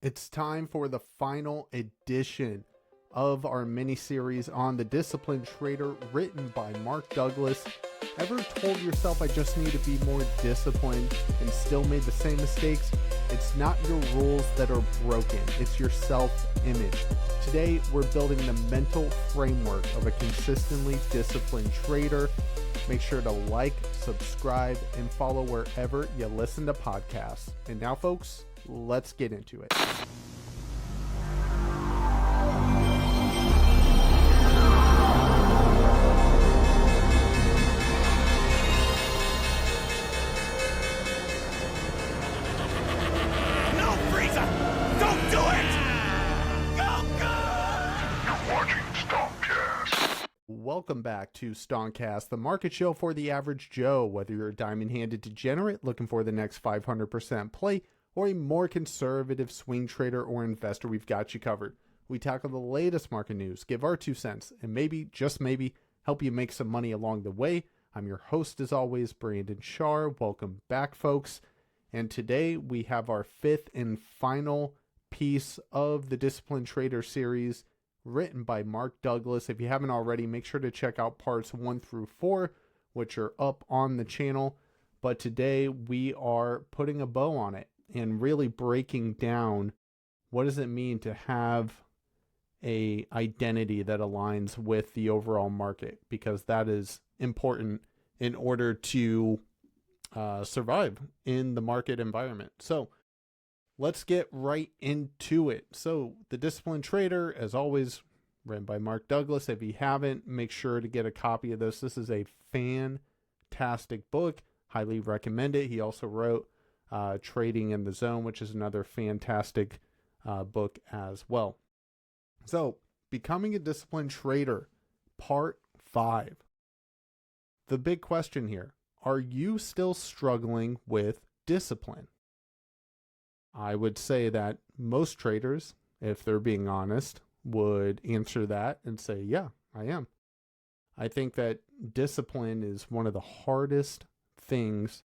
It's time for the final edition of our mini-series on the Disciplined Trader, written by Mark Douglas. Ever told yourself I just need to be more disciplined and still made the same mistakes? It's not your rules that are broken, it's your self-image. Today, we're building the mental framework of a consistently disciplined trader. Make sure to like, subscribe, and follow wherever you listen to podcasts. And now, folks, let's get into it. No, Frieza! Don't do it! Go, go! You're watching Stonkcast. Welcome back to Stonkcast, the market show for the average Joe. Whether you're a diamond-handed degenerate looking for the next 500% play, or a more conservative swing trader or investor, we've got you covered. We tackle the latest market news, give our 2 cents, and maybe, just maybe, help you make some money along the way. I'm your host, as always, Brandon Shar. Welcome back, folks. And today we have our 5th and final piece of the Disciplined Trader series, written by Mark Douglas. If you haven't already, make sure to check out parts 1 through 4, which are up on the channel. But today we are putting a bow on it and really breaking down what does it mean to have a identity that aligns with the overall market, because that is important in order to survive in the market environment. So let's get right into it. So the Disciplined Trader, as always, written by Mark Douglas. If you haven't, make sure to get a copy of this. This is a fantastic book. Highly recommend it. He also wrote Trading in the Zone, which is another fantastic book as well. So, Becoming a Disciplined Trader, Part 5. The big question here, are you still struggling with discipline? I would say that most traders, if they're being honest, would answer that and say, yeah, I am. I think that discipline is one of the hardest things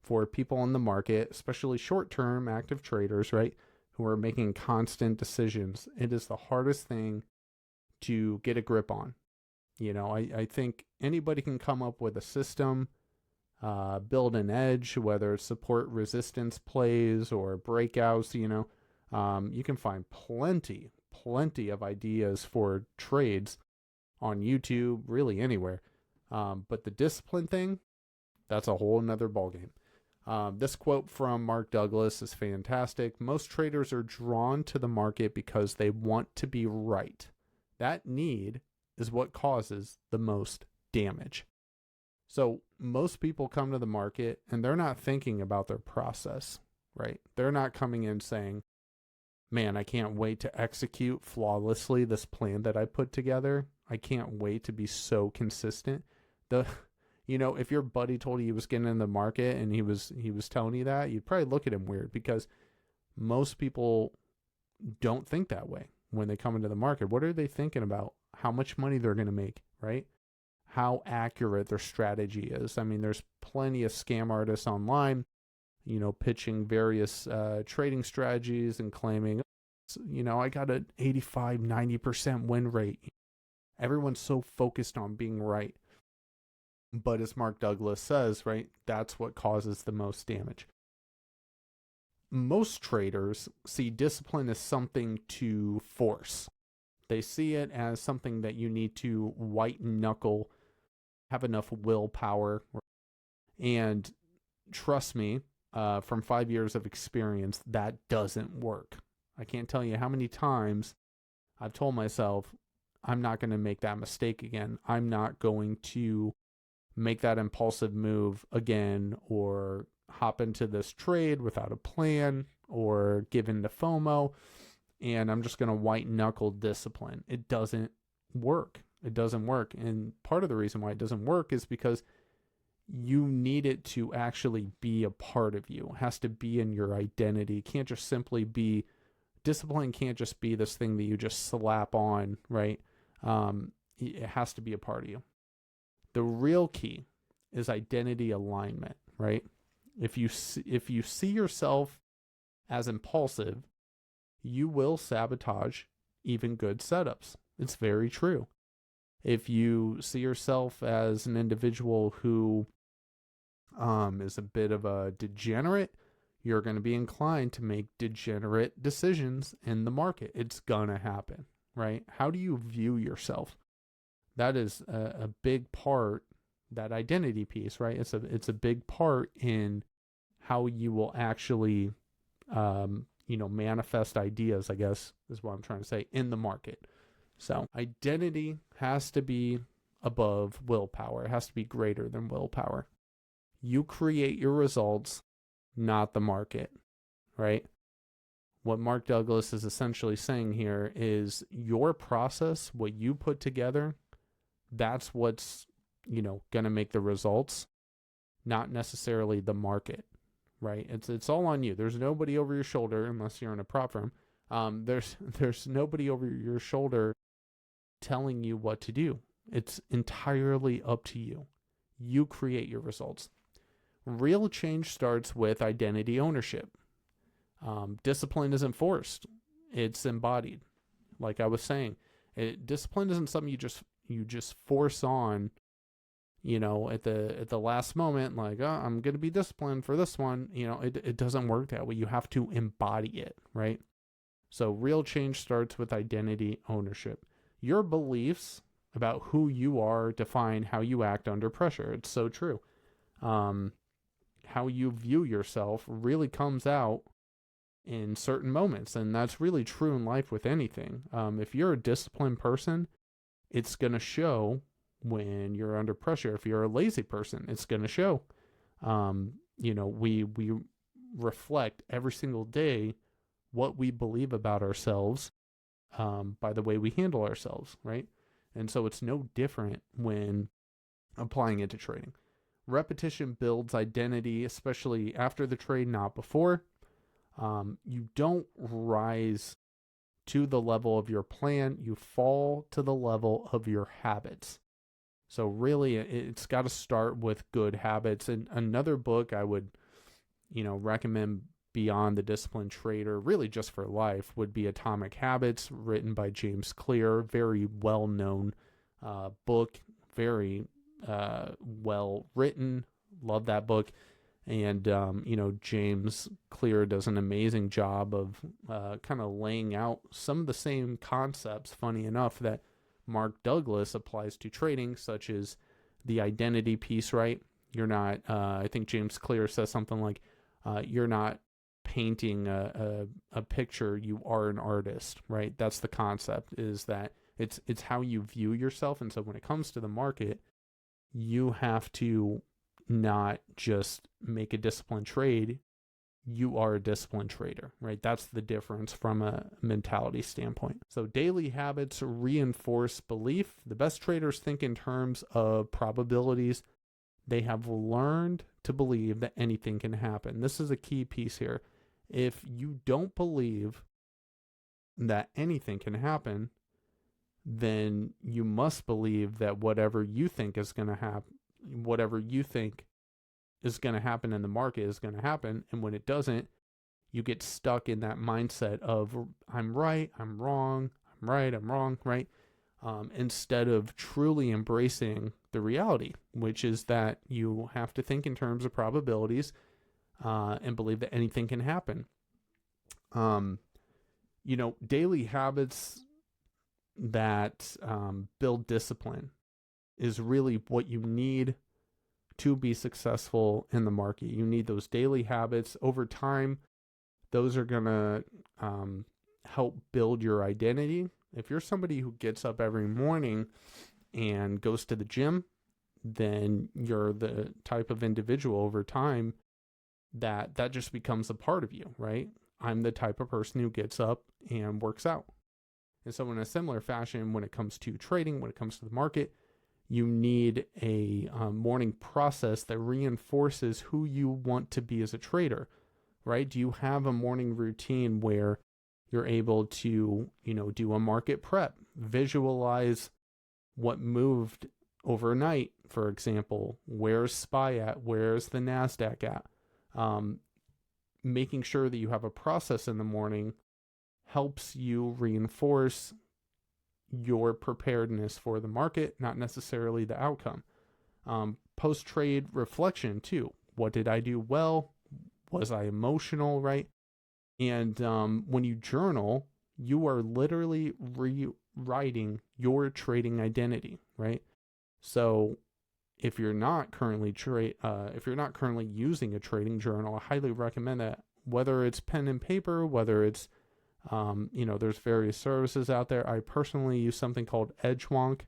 for people in the market, especially short-term active traders, right, who are making constant decisions. It is the hardest thing to get a grip on. You know, I think anybody can come up with a system, build an edge, whether it's support resistance plays or breakouts. You can find plenty of ideas for trades on YouTube, really anywhere. But the discipline thing, that's a whole nother ballgame. This quote from Mark Douglas is fantastic. Most traders are drawn to the market because they want to be right. That need is what causes the most damage. So most people come to the market and they're not thinking about their process, right? They're not coming in saying, man, I can't wait to execute flawlessly this plan that I put together. I can't wait to be so consistent. If your buddy told you he was getting in the market and he was telling you that, you'd probably look at him weird, because most people don't think that way when they come into the market. What are they thinking about? How much money they're going to make, right? How accurate their strategy is. I mean, there's plenty of scam artists online, pitching various trading strategies and claiming, I got an 85, 90% win rate. Everyone's so focused on being right. But as Mark Douglas says, right, that's what causes the most damage. Most traders see discipline as something to force. They see it as something that you need to white knuckle, have enough willpower. And trust me, from 5 years of experience, that doesn't work. I can't tell you how many times I've told myself, I'm not going to make that mistake again. I'm not going to make that impulsive move again, or hop into this trade without a plan, or give in to FOMO, and I'm just going to white knuckle discipline. It doesn't work. It doesn't work. And part of the reason why it doesn't work is because you need it to actually be a part of you. It has to be in your identity. It can't just simply be, discipline can't just be this thing that you just slap on, right? It has to be a part of you. The real key is identity alignment, right? If you see yourself as impulsive, you will sabotage even good setups. It's very true. If you see yourself as an individual who is a bit of a degenerate, you're going to be inclined to make degenerate decisions in the market. It's going to happen, right? How do you view yourself? That is a big part, that identity piece, right? It's a big part in how you will actually, manifest ideas, I guess is what I'm trying to say, in the market. So identity has to be above willpower. It has to be greater than willpower. You create your results, not the market, right? What Mark Douglas is essentially saying here is your process, what you put together, that's what's, going to make the results, not necessarily the market, right? It's all on you. There's nobody over your shoulder, unless you're in a prop firm. There's nobody over your shoulder telling you what to do. It's entirely up to you. You create your results. Real change starts with identity ownership. Discipline isn't forced. It's embodied. Like I was saying, discipline isn't something you just force on, at the last moment, like, oh, I'm going to be disciplined for this one. It doesn't work that way. You have to embody it, right? So real change starts with identity ownership. Your beliefs about who you are define how you act under pressure. It's so true. How you view yourself really comes out in certain moments, and that's really true in life with anything. If you're a disciplined person, it's going to show when you're under pressure. If you're a lazy person, it's going to show. We reflect every single day what we believe about ourselves by the way we handle ourselves, right? And so it's no different when applying it to trading. Repetition builds identity, especially after the trade, not before. You don't rise to the level of your plan. You fall to the level of your habits. So really, it's got to start with good habits. And another book I would, recommend beyond the disciplined trader, really just for life, would be Atomic Habits, written by James Clear. Very well-known book, very well written. Love that book. And, James Clear does an amazing job of kind of laying out some of the same concepts, funny enough, that Mark Douglas applies to trading, such as the identity piece, right? You're not, I think James Clear says something like, you're not painting a picture, you are an artist, right? That's the concept, is that it's how you view yourself. And so when it comes to the market, you have to not just make a disciplined trade, you are a disciplined trader, right? That's the difference from a mentality standpoint. So daily habits reinforce belief. The best traders think in terms of probabilities. They have learned to believe that anything can happen. This is a key piece here. If you don't believe that anything can happen, then you must believe that whatever you think is going to happen, whatever you think is going to happen in the market is going to happen. And when it doesn't, you get stuck in that mindset of I'm right, I'm wrong, I'm right, I'm wrong, right? Instead of truly embracing the reality, which is that you have to think in terms of probabilities and believe that anything can happen. Daily habits that build discipline is really what you need to be successful in the market. You need those daily habits. Over time, those are going to help build your identity. If you're somebody who gets up every morning and goes to the gym, then you're the type of individual over time that just becomes a part of you, right? I'm the type of person who gets up and works out. And so in a similar fashion, when it comes to trading, when it comes to the market, you need a morning process that reinforces who you want to be as a trader, right? Do you have a morning routine where you're able to, do a market prep, visualize what moved overnight, for example? Where's SPY at? Where's the NASDAQ at? Making sure that you have a process in the morning helps you reinforce your preparedness for the market, not necessarily the outcome. Post-trade reflection too. What did I do well? Was I emotional, right? And when you journal, you are literally rewriting your trading identity, right? So if you're not currently using a trading journal, I highly recommend that. Whether it's pen and paper, whether it's there's various services out there. I personally use something called Edgewonk,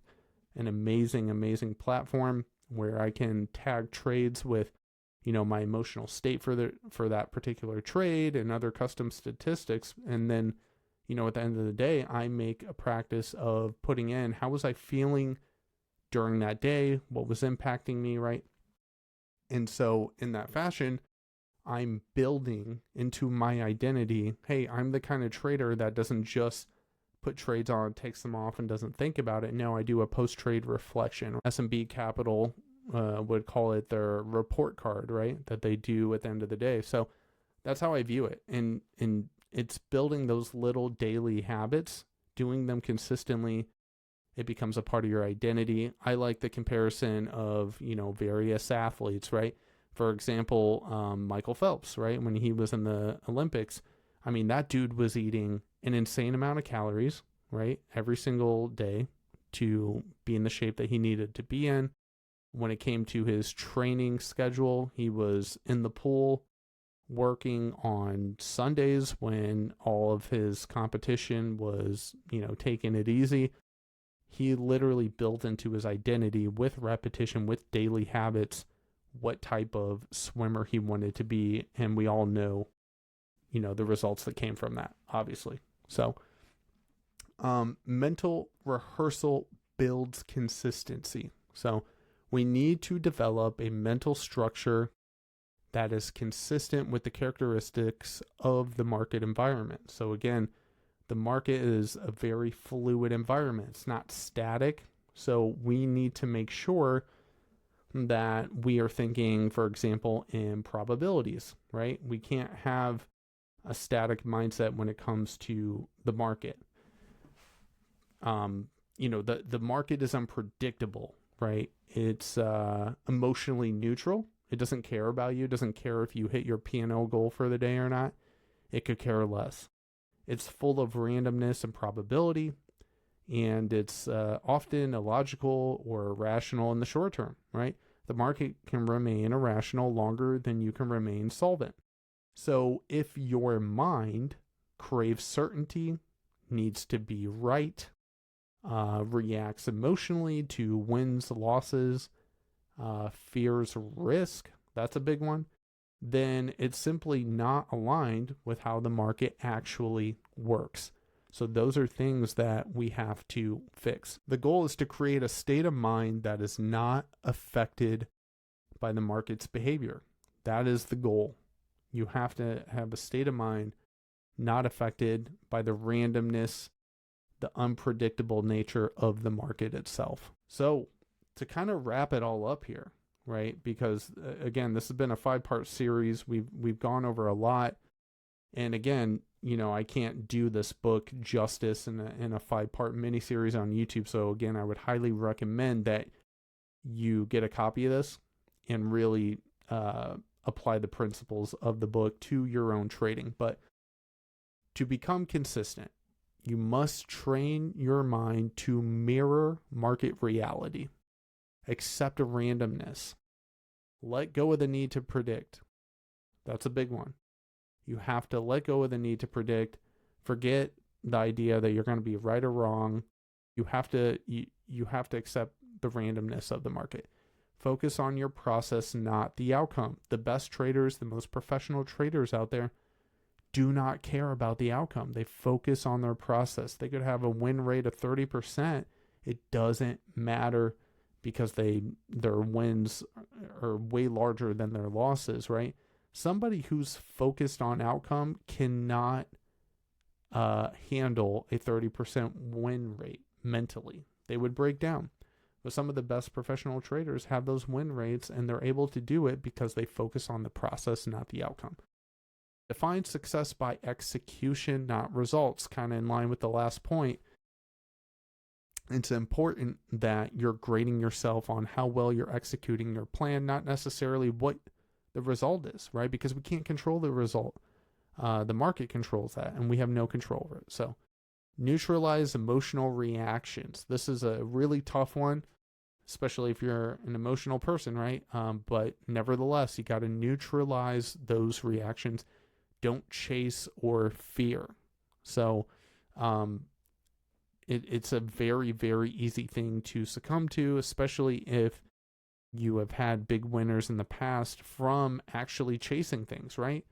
an amazing platform where I can tag trades with, my emotional state for that particular trade and other custom statistics. And then, at the end of the day, I make a practice of putting in, how was I feeling during that day? What was impacting me, right? And so in that fashion, I'm building into my identity. Hey, I'm the kind of trader that doesn't just put trades on, takes them off, and doesn't think about it. No, I do a post-trade reflection. S&B Capital would call it their report card, right? That they do at the end of the day. So that's how I view it. And it's building those little daily habits, doing them consistently. It becomes a part of your identity. I like the comparison of, various athletes, right? For example, Michael Phelps, right? When he was in the Olympics, I mean, that dude was eating an insane amount of calories, right? Every single day to be in the shape that he needed to be in. When it came to his training schedule, he was in the pool working on Sundays when all of his competition was, taking it easy. He literally built into his identity with repetition, with daily habits, what type of swimmer he wanted to be. And we all know, the results that came from that, obviously. So, mental rehearsal builds consistency. So we need to develop a mental structure that is consistent with the characteristics of the market environment. So again, the market is a very fluid environment. It's not static. So we need to make sure that we are thinking, for example, in probabilities, right? We can't have a static mindset when it comes to the market. The market is unpredictable, right? It's emotionally neutral. It doesn't care about you. It doesn't care if you hit your P&L goal for the day or not. It could care less. It's full of randomness and probability, and it's often illogical or irrational in the short term, right? The market can remain irrational longer than you can remain solvent. So if your mind craves certainty, needs to be right, reacts emotionally to wins, losses, fears risk, that's a big one, then it's simply not aligned with how the market actually works. So those are things that we have to fix. The goal is to create a state of mind that is not affected by the market's behavior. That is the goal. You have to have a state of mind not affected by the randomness, the unpredictable nature of the market itself. So to kind of wrap it all up here, right? Because again, this has been a 5-part series. We've gone over a lot. And again, I can't do this book justice in a 5-part miniseries on YouTube. So again, I would highly recommend that you get a copy of this and really apply the principles of the book to your own trading. But to become consistent, you must train your mind to mirror market reality. Accept randomness. Let go of the need to predict. That's a big one. You have to let go of the need to predict. Forget the idea that you're going to be right or wrong. You have to accept the randomness of the market. Focus on your process, not the outcome. The best traders, the most professional traders out there, do not care about the outcome. They focus on their process. They could have a win rate of 30%. It doesn't matter because their wins are way larger than their losses, right? Somebody who's focused on outcome cannot handle a 30% win rate mentally. They would break down. But some of the best professional traders have those win rates, and they're able to do it because they focus on the process, not the outcome. Define success by execution, not results. Kind of in line with the last point. It's important that you're grading yourself on how well you're executing your plan, not necessarily what the result is, right? Because we can't control the result. The market controls that, and we have no control over it. So neutralize emotional reactions. This is a really tough one, especially if you're an emotional person, right? But nevertheless, you got to neutralize those reactions. Don't chase or fear. So it's a very, very easy thing to succumb to, especially if you have had big winners in the past from actually chasing things, right?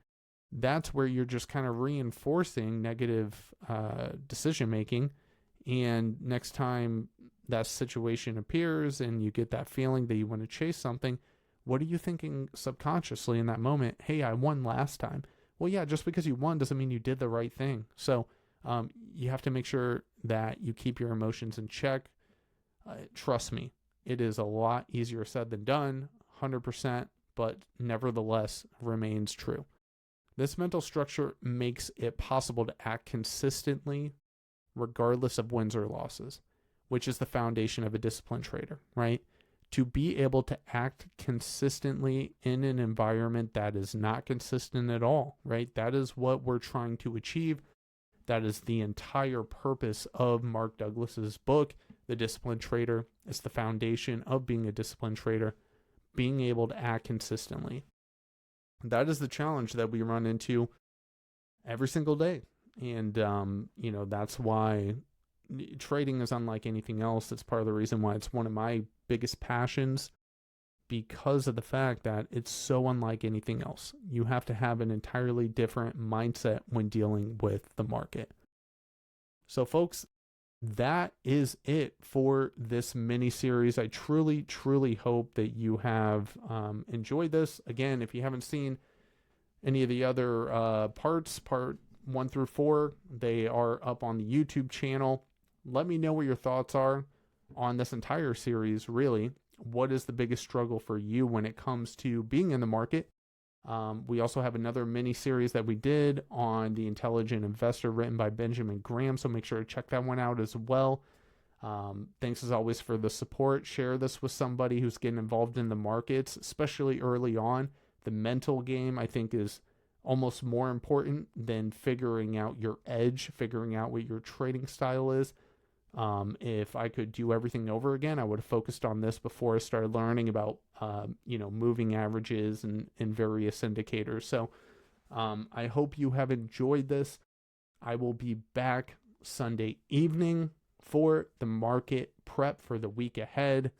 That's where you're just kind of reinforcing negative decision making. And next time that situation appears and you get that feeling that you want to chase something, what are you thinking subconsciously in that moment? Hey, I won last time. Well, yeah, just because you won doesn't mean you did the right thing. So you have to make sure that you keep your emotions in check. Trust me, it is a lot easier said than done, 100%, but nevertheless remains true. This mental structure makes it possible to act consistently regardless of wins or losses, which is the foundation of a disciplined trader, right? To be able to act consistently in an environment that is not consistent at all, right? That is what we're trying to achieve. That is the entire purpose of Mark Douglas's book, The Disciplined Trader. It's the foundation of being a disciplined trader, being able to act consistently. That is the challenge that we run into every single day. And, that's why trading is unlike anything else. It's part of the reason why it's one of my biggest passions, because of the fact that it's so unlike anything else. You have to have an entirely different mindset when dealing with the market. So folks, that is it for this mini series. I truly, truly hope that you have enjoyed this. Again, if you haven't seen any of the other parts, part 1 through 4, they are up on the YouTube channel. Let me know what your thoughts are on this entire series, really. What is the biggest struggle for you when it comes to being in the market? We also have another mini series that we did on the Intelligent Investor written by Benjamin Graham, so make sure to check that one out as well. Thanks as always for the support. Share this with somebody who's getting involved in the markets, especially early on. The mental game, I think, is almost more important than figuring out your edge, figuring out what your trading style is. If I could do everything over again, I would have focused on this before I started learning about, moving averages and various indicators. So, I hope you have enjoyed this. I will be back Sunday evening for the market prep for the week ahead.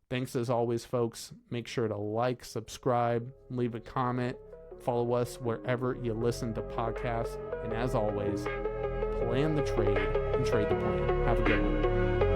Thanks as always, folks. Make sure to like, subscribe, leave a comment, follow us wherever you listen to podcasts. And as always, plan the trade and trade the plan. Have a good one.